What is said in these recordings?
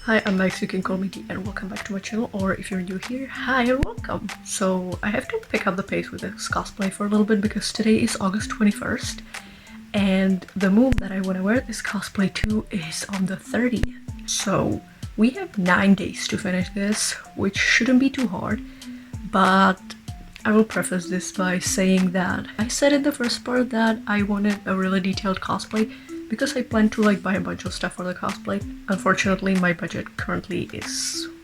Hi, I'm Max, you can call me D, and welcome back to my channel, or if you're new here, hi and welcome! So, I have to pick up the pace with this cosplay for a little bit because today is August 21st, and the MOOM that I want to wear this cosplay to is on the 30th. So, we have 9 days to finish this, which shouldn't be too hard, but I will preface this by saying that I said in the first part that I wanted a really detailed cosplay because I plan to buy a bunch of stuff for the cosplay. Unfortunately, my budget currently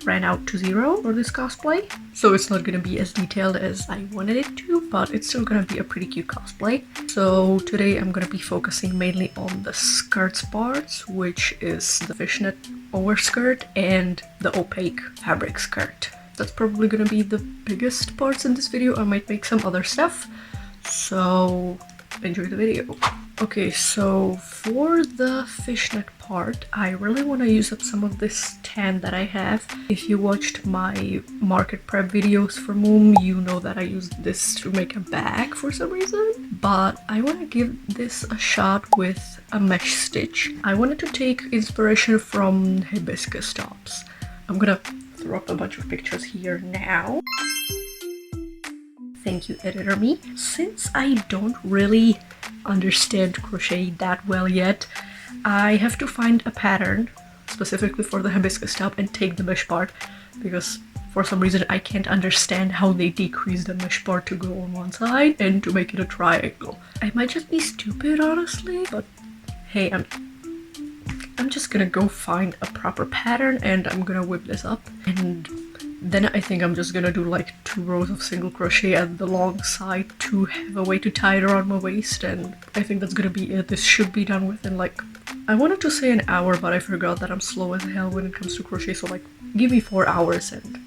ran out to 0 for this cosplay, so it's not gonna be as detailed as I wanted it to, but it's still gonna be a pretty cute cosplay. So today I'm gonna be focusing mainly on the skirts parts, which is the fishnet overskirt and the opaque fabric skirt. That's probably gonna be the biggest parts in this video. I might make some other stuff, so enjoy the video. Okay, so for the fishnet part, I really want to use up some of this tan that I have. If you watched my market prep videos for MOOM, you know that I used this to make a bag for some reason. But I want to give this a shot with a mesh stitch. I wanted to take inspiration from hibiscus tops. I'm gonna throw up a bunch of pictures here now. Thank you, editor me. Since I don't really understand crochet that well yet, I have to find a pattern specifically for the hibiscus top and take the mesh part, because for some reason I can't understand how they decrease the mesh part to go on one side and to make it a triangle. I might just be stupid, honestly, but hey, I'm just gonna go find a proper pattern and I'm gonna whip this up, and then I think I'm just gonna do 2 rows of single crochet at the long side to have a way to tie it around my waist, and I think that's gonna be it. This should be done within I wanted to say an hour, but I forgot that I'm slow as hell when it comes to crochet, so give me 4 hours and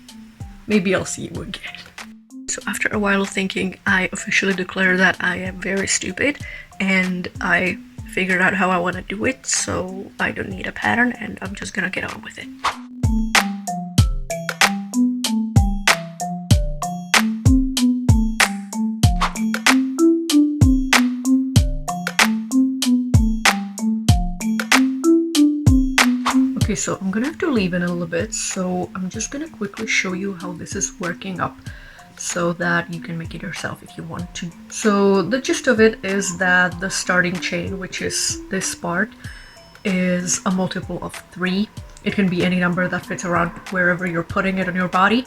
maybe I'll see you again. So after a while of thinking, I officially declare that I am very stupid and I figured out how I want to do it, so I don't need a pattern and I'm just gonna get on with it. Okay, so I'm gonna have to leave in a little bit, so I'm just gonna quickly show you how this is working up so that you can make it yourself if you want to. So the gist of it is that the starting chain, which is this part, is a multiple of 3. It can be any number that fits around wherever you're putting it on your body,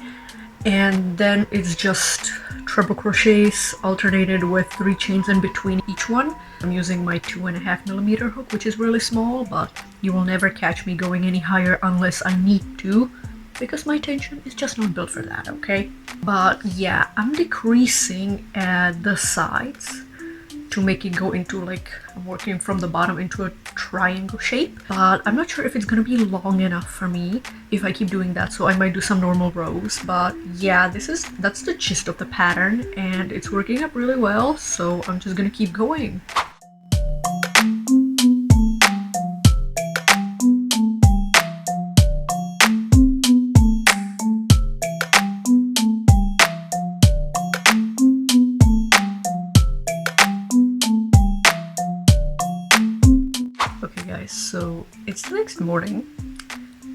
and then it's just treble crochets alternated with 3 chains in between each one. I'm using my 2.5mm hook, which is really small, but you will never catch me going any higher unless I need to, because my tension is just not built for that, okay? But yeah, I'm decreasing at the sides to make it go into I'm working from the bottom into a triangle shape, but I'm not sure if it's gonna be long enough for me if I keep doing that, so I might do some normal rows. But yeah, that's the gist of the pattern and it's working up really well, so I'm just gonna keep going. Okay guys, so it's the next morning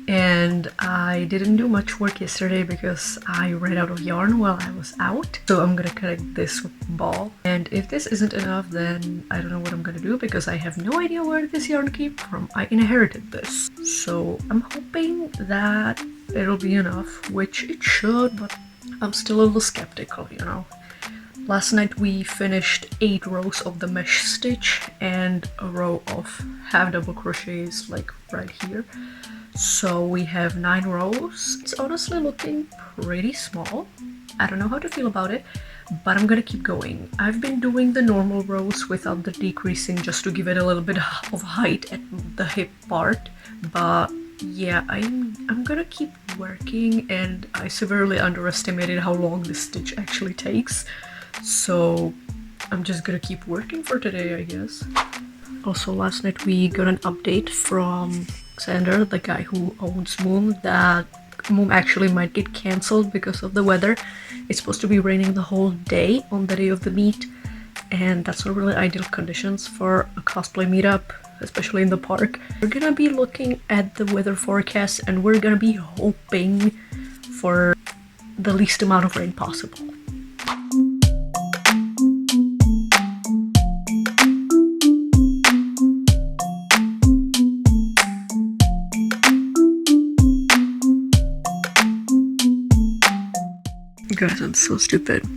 and I didn't do much work yesterday because I ran out of yarn while I was out. So I'm gonna connect this with a ball, and if this isn't enough then I don't know what I'm gonna do because I have no idea where this yarn came from. I inherited this, so I'm hoping that it'll be enough, which it should, but I'm still a little skeptical, you know. Last night we finished 8 rows of the mesh stitch and a row of half double crochets right here. So we have 9 rows. It's honestly looking pretty small. I don't know how to feel about it, but I'm gonna keep going. I've been doing the normal rows without the decreasing just to give it a little bit of height at the hip part, but yeah, I'm gonna keep working, and I severely underestimated how long this stitch actually takes. So I'm just gonna keep working for today, I guess. Also, last night we got an update from Xander, the guy who owns MOOM, that MOOM actually might get cancelled because of the weather. It's supposed to be raining the whole day on the day of the meet, and that's not really ideal conditions for a cosplay meetup. especially in the park. We're gonna be looking at the weather forecast and we're gonna be hoping for the least amount of rain possible. Guys, I'm so stupid.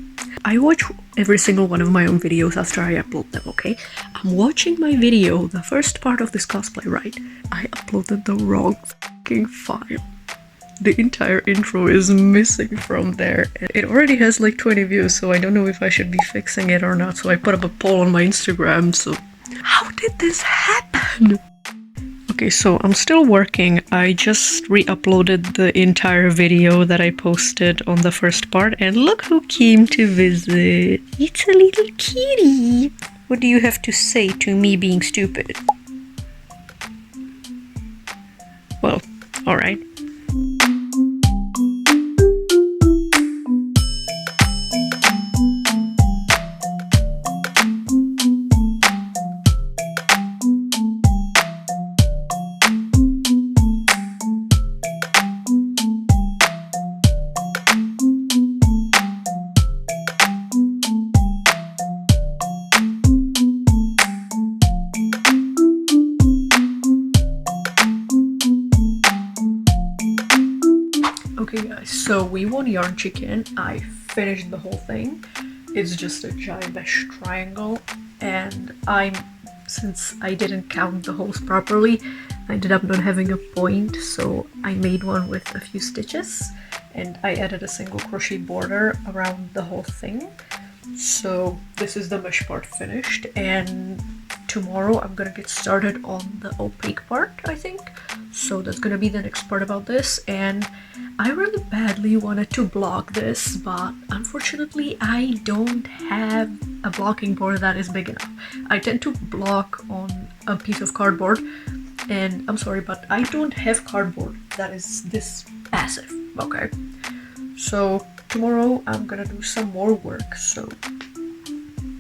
I watch every single one of my own videos after I upload them, okay? I'm watching my video, the first part of this cosplay, right? I uploaded the wrong fucking file. The entire intro is missing from there. It already has like 20 views, so I don't know if I should be fixing it or not. So I put up a poll on my Instagram, so... How did this happen? Okay, so I'm still working. I just re-uploaded the entire video that I posted on the first part, and look who came to visit. It's a little kitty. What do you have to say to me being stupid? Well, alright. Okay guys, so we won Yarn Chicken. I finished the whole thing. It's just a giant mesh triangle, and since I didn't count the holes properly, I ended up not having a point, so I made one with a few stitches and I added a single crochet border around the whole thing. So this is the mesh part finished, and tomorrow I'm gonna get started on the opaque part, I think. So that's gonna be the next part about this, and I really badly wanted to block this, but unfortunately I don't have a blocking board that is big enough. I tend to block on a piece of cardboard, and I'm sorry, but I don't have cardboard that is this massive, okay? So tomorrow I'm gonna do some more work, so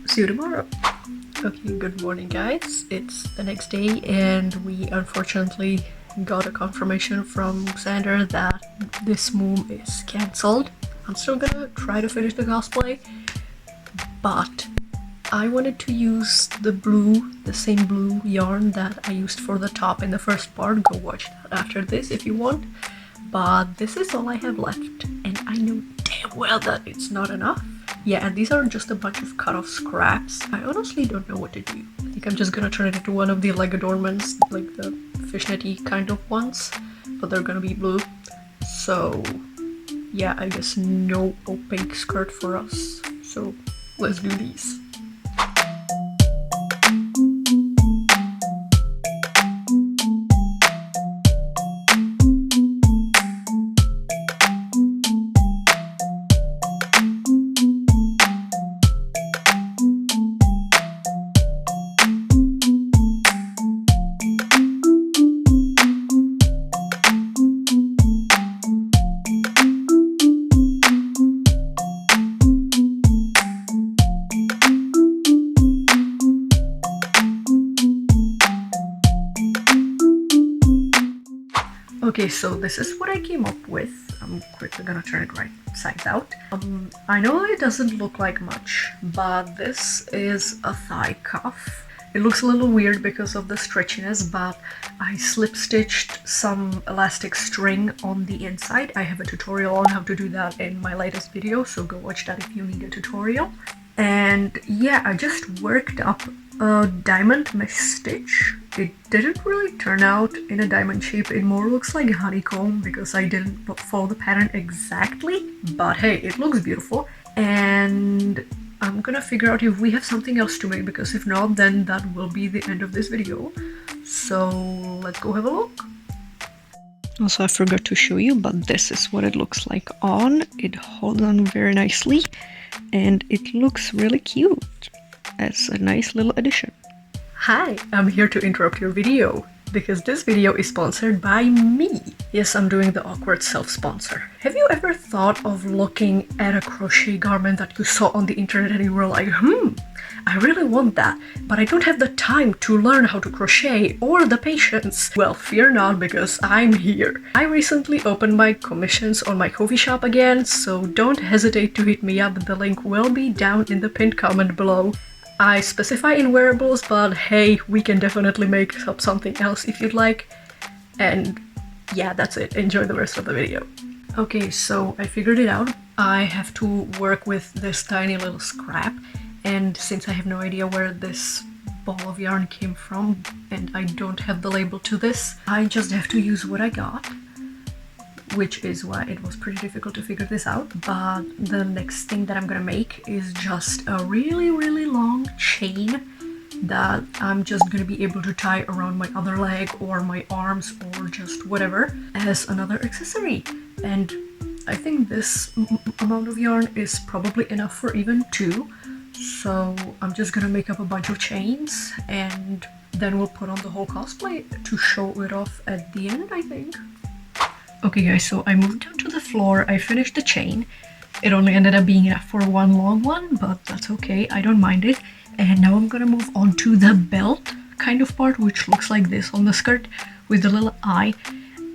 see you tomorrow. Okay, good morning guys. It's the next day and we unfortunately got a confirmation from Xander that this MOOM is cancelled. I'm still gonna try to finish the cosplay, but I wanted to use the same blue yarn that I used for the top in the first part. Go watch that after this if you want. But this is all I have left, and I know damn well that it's not enough. Yeah, and these are just a bunch of cut off scraps. I honestly don't know what to do. I think I'm just gonna turn it into one of the leg adornments, like the fishnetty kind of ones, but they're gonna be blue. So yeah, I guess no opaque skirt for us. So let's do these. Okay, so this is what I came up with. I'm quickly gonna turn it right sides out. I know it doesn't look like much, but this is a thigh cuff. It looks a little weird because of the stretchiness, but I slip stitched some elastic string on the inside. I have a tutorial on how to do that in my latest video, so go watch that if you need a tutorial. And yeah, I just worked up a diamond mesh stitch. It didn't really turn out in a diamond shape. It more looks like honeycomb because I didn't follow the pattern exactly, but hey, it looks beautiful. And I'm gonna figure out if we have something else to make, because if not, then that will be the end of this video. So let's go have a look. Also, I forgot to show you, but this is what it looks like on. It holds on very nicely and it looks really cute as a nice little addition. Hi, I'm here to interrupt your video because this video is sponsored by me. Yes, I'm doing the awkward self-sponsor. Have you ever thought of looking at a crochet garment that you saw on the internet and you were like, I really want that, but I don't have the time to learn how to crochet or the patience? Well, fear not, because I'm here. I recently opened my commissions on my Ko-fi shop again, so don't hesitate to hit me up. The link will be down in the pinned comment below. I specify in wearables, but hey, we can definitely make up something else if you'd like. And yeah, that's it. Enjoy the rest of the video. Okay, so I figured it out. I have to work with this tiny little scrap, and since I have no idea where this ball of yarn came from and I don't have the label to this, I just have to use what I got, which is why it was pretty difficult to figure this out. But the next thing that I'm gonna make is just a really long chain that I'm just gonna be able to tie around my other leg or my arms or just whatever as another accessory. And I think this amount of yarn is probably enough for even 2. So I'm just gonna make up a bunch of chains and then we'll put on the whole cosplay to show it off at the end, I think. Okay guys, so I moved down to the floor, I finished the chain. It only ended up being enough for one long one, but that's okay, I don't mind it. And now I'm gonna move on to the belt kind of part, which looks like this on the skirt with the little eye.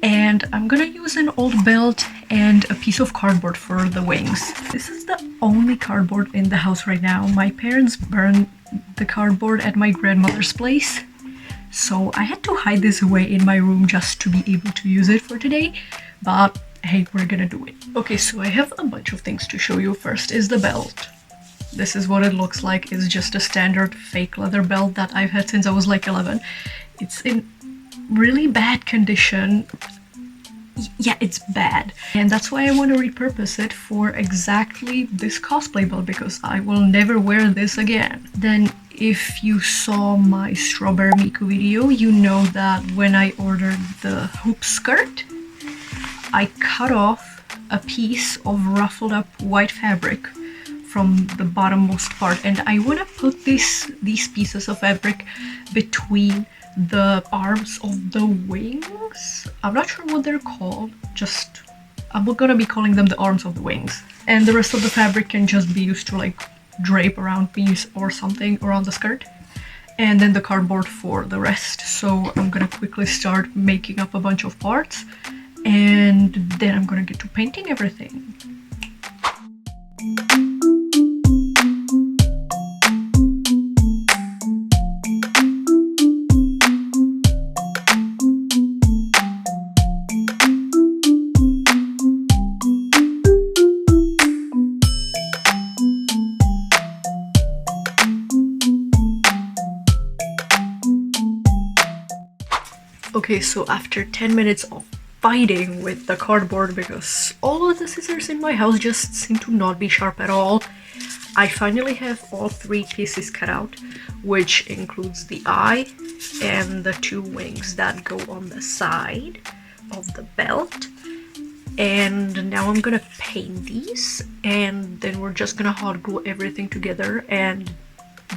And I'm gonna use an old belt and a piece of cardboard for the wings. This is the only cardboard in the house right now. My parents burned the cardboard at my grandmother's place, so I had to hide this away in my room just to be able to use it for today. But hey, we're gonna do it. Okay, so I have a bunch of things to show you. First is the belt. This is what it looks like. It's just a standard fake leather belt that I've had since I was like 11. It's in really bad condition. Yeah, it's bad. And that's why I want to repurpose it for exactly this cosplay belt, because I will never wear this again. Then if you saw my Strawberry Miku video, you know that when I ordered the hoop skirt, I cut off a piece of ruffled up white fabric from the bottommost part, and I want to put these pieces of fabric between the arms of the wings. I'm not sure what they're called, I'm gonna be calling them the arms of the wings. And the rest of the fabric can just be used to like drape around me or something around the skirt. And then the cardboard for the rest. So I'm gonna quickly start making up a bunch of parts and then I'm gonna get to painting everything. Okay, so after 10 minutes of fighting with the cardboard, because all of the scissors in my house just seem to not be sharp at all, I finally have all 3 pieces cut out, which includes the eye and the 2 wings that go on the side of the belt. And now I'm gonna paint these, and then we're just gonna hot glue everything together, and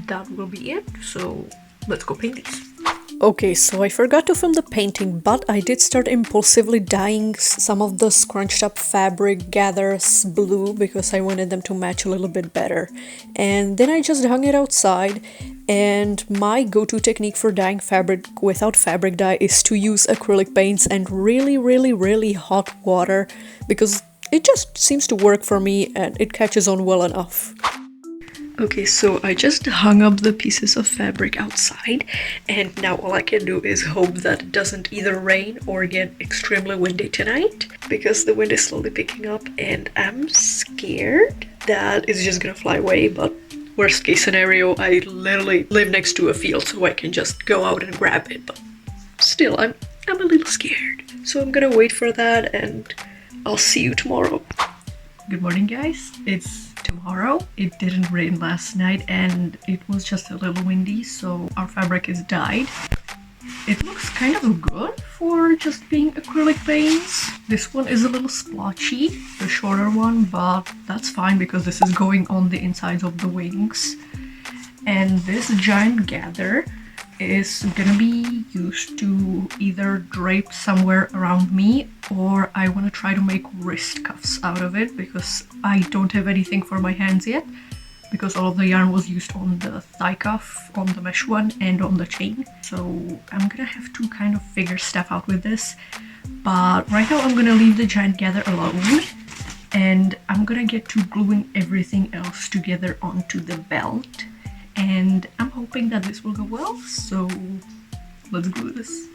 that will be it. So let's go paint these. Okay, so I forgot to film the painting, but I did start impulsively dyeing some of the scrunched up fabric gathers blue because I wanted them to match a little bit better. And then I just hung it outside, and my go-to technique for dyeing fabric without fabric dye is to use acrylic paints and really hot water, because it just seems to work for me and it catches on well enough. Okay, so I just hung up the pieces of fabric outside, and now all I can do is hope that it doesn't either rain or get extremely windy tonight, because the wind is slowly picking up and I'm scared that it's just gonna fly away. But worst case scenario, I literally live next to a field, so I can just go out and grab it, but still, I'm a little scared. So I'm gonna wait for that, and I'll see you tomorrow. Good morning, guys. It's tomorrow. It didn't rain last night and it was just a little windy, so our fabric is dyed. It looks kind of good for just being acrylic paints. This one is a little splotchy, the shorter one, but that's fine because this is going on the insides of the wings. And this giant gather is gonna be used to either drape somewhere around me, or I want to try to make wrist cuffs out of it because I don't have anything for my hands yet, because all of the yarn was used on the thigh cuff, on the mesh one, and on the chain. So I'm gonna have to kind of figure stuff out with this. But right now I'm gonna leave the giant gather alone, and I'm gonna get to gluing everything else together onto the belt. And I'm hoping that this will go well, so let's glue this.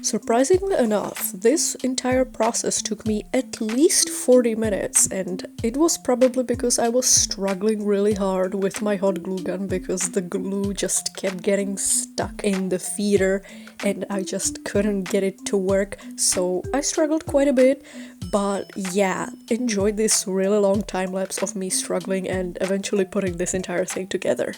Surprisingly enough, this entire process took me at least 40 minutes, and it was probably because I was struggling really hard with my hot glue gun because the glue just kept getting stuck in the feeder and I just couldn't get it to work, so I struggled quite a bit. But yeah, enjoyed this really long time lapse of me struggling and eventually putting this entire thing together.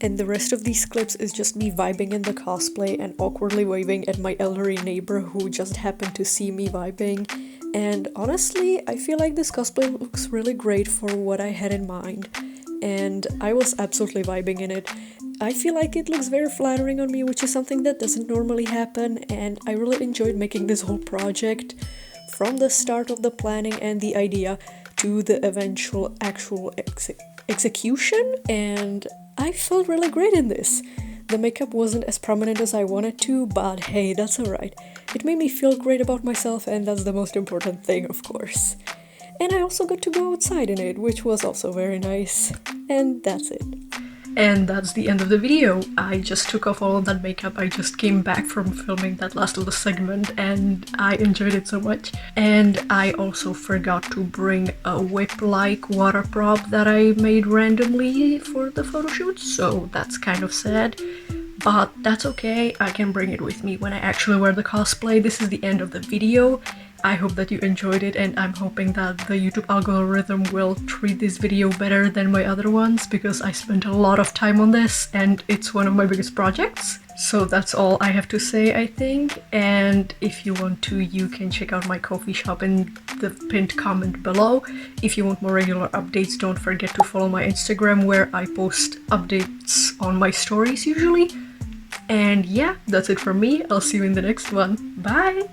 And the rest of these clips is just me vibing in the cosplay and awkwardly waving at my elderly neighbor who just happened to see me vibing. And honestly, I feel like this cosplay looks really great for what I had in mind. And I was absolutely vibing in it. I feel like it looks very flattering on me, which is something that doesn't normally happen, and I really enjoyed making this whole project. From the start of the planning and the idea to the eventual actual execution, and I felt really great in this. The makeup wasn't as prominent as I wanted to, but hey, that's alright. It made me feel great about myself, and that's the most important thing, of course. And I also got to go outside in it, which was also very nice. And that's it. And that's the end of the video. I just took off all of that makeup. I just came back from filming that last little segment and I enjoyed it so much. And I also forgot to bring a whip-like water prop that I made randomly for the photo shoot, so that's kind of sad. But that's okay, I can bring it with me when I actually wear the cosplay. This is the end of the video. I hope that you enjoyed it, and I'm hoping that the YouTube algorithm will treat this video better than my other ones, because I spent a lot of time on this and it's one of my biggest projects. So that's all I have to say, I think. And if you want to, you can check out my coffee shop in the pinned comment below. If you want more regular updates, don't forget to follow my Instagram, where I post updates on my stories usually. And yeah, that's it from me. I'll see you in the next one. Bye!